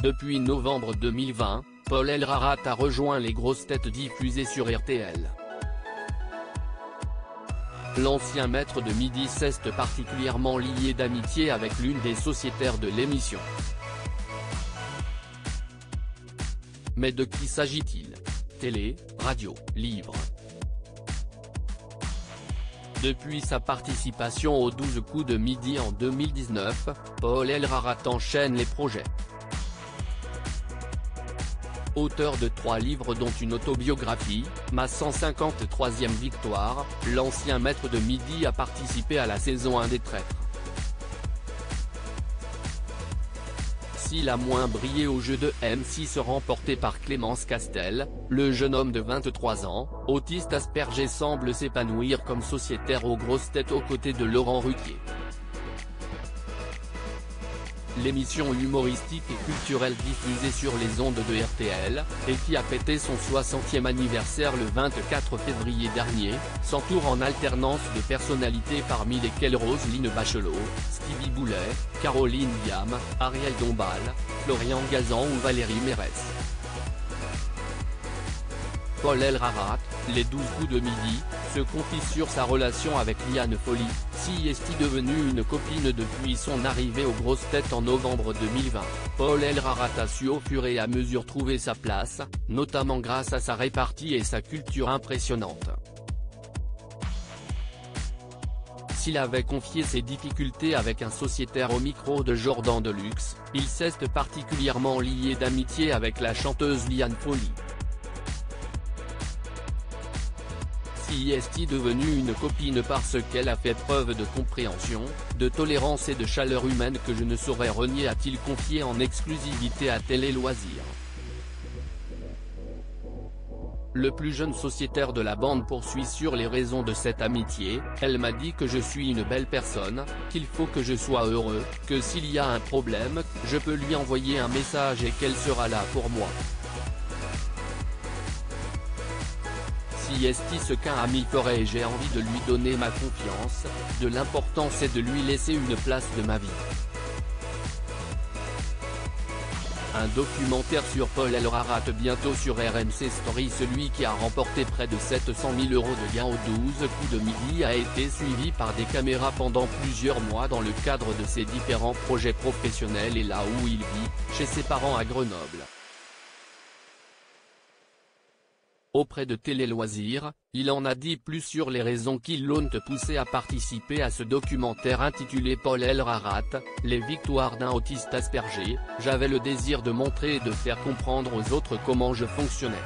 Depuis novembre 2020, Paul Elrarat a rejoint les grosses têtes diffusées sur RTL. L'ancien maître de midi s'est particulièrement lié d'amitié avec l'une des sociétaires de l'émission. Mais de qui s'agit-il? Télé, radio, livre. Depuis sa participation aux 12 coups de midi en 2019, Paul Elrarat enchaîne les projets. Auteur de 3 livres dont une autobiographie, Ma 153e victoire, l'ancien maître de midi a participé à la saison 1 des Traîtres. S'il a moins brillé au jeu de M6 remporté par Clémence Castel, le jeune homme de 23 ans, autiste Asperger semble s'épanouir comme sociétaire aux grosses têtes aux côtés de Laurent Ruquier. L'émission humoristique et culturelle diffusée sur les ondes de RTL, et qui a fêté son 60e anniversaire le 24 février dernier, s'entoure en alternance de personnalités parmi lesquelles Roselyne Bachelot, Stevie Boulet, Caroline Diam, Ariel Dombal, Florian Gazan ou Valérie Mérès. Paul Elrarat, les 12 coups de midi, se confie sur sa relation avec Liane Folly, si est devenue une copine depuis son arrivée aux grosses têtes en novembre 2020. Paul Elrarat a su au fur et à mesure trouver sa place, notamment grâce à sa répartie et sa culture impressionnante. S'il avait confié ses difficultés avec un sociétaire au micro de Jordan Deluxe, il s'est particulièrement lié d'amitié avec la chanteuse Liane Folly. Si est devenue une copine parce qu'elle a fait preuve de compréhension, de tolérance et de chaleur humaine que je ne saurais renier, a-t-il confié en exclusivité à Télé Loisirs. Le plus jeune sociétaire de la bande poursuit sur les raisons de cette amitié. Elle m'a dit que je suis une belle personne, qu'il faut que je sois heureux, que s'il y a un problème, je peux lui envoyer un message et qu'elle sera là pour moi. Si ce qu'un ami ferait et j'ai envie de lui donner ma confiance, de l'importance est de lui laisser une place de ma vie. Un documentaire sur Paul Elrarat bientôt sur RMC Story. Celui qui a remporté près de 700 000 € de gains aux 12 coups de midi a été suivi par des caméras pendant plusieurs mois dans le cadre de ses différents projets professionnels et là où il vit, chez ses parents à Grenoble. Auprès de Télé Loisirs, il en a dit plus sur les raisons qui l'ont poussé à participer à ce documentaire intitulé Paul Elrarat, les victoires d'un autiste Asperger. J'avais le désir de montrer et de faire comprendre aux autres comment je fonctionnais.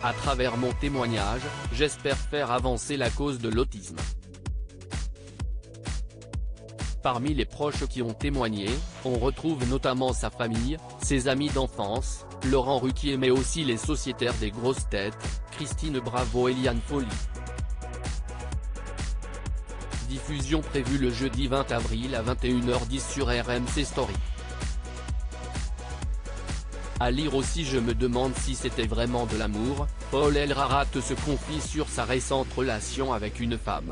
À travers mon témoignage, j'espère faire avancer la cause de l'autisme. Parmi les proches qui ont témoigné, on retrouve notamment sa famille, ses amis d'enfance, Laurent Ruquier mais aussi les sociétaires des grosses têtes, Christine Bravo et Liane Folly. Diffusion prévue le jeudi 20 avril à 21h10 sur RMC Story. À lire aussi. Je me demande si c'était vraiment de l'amour. Paul Elrarat se confie sur sa récente relation avec une femme.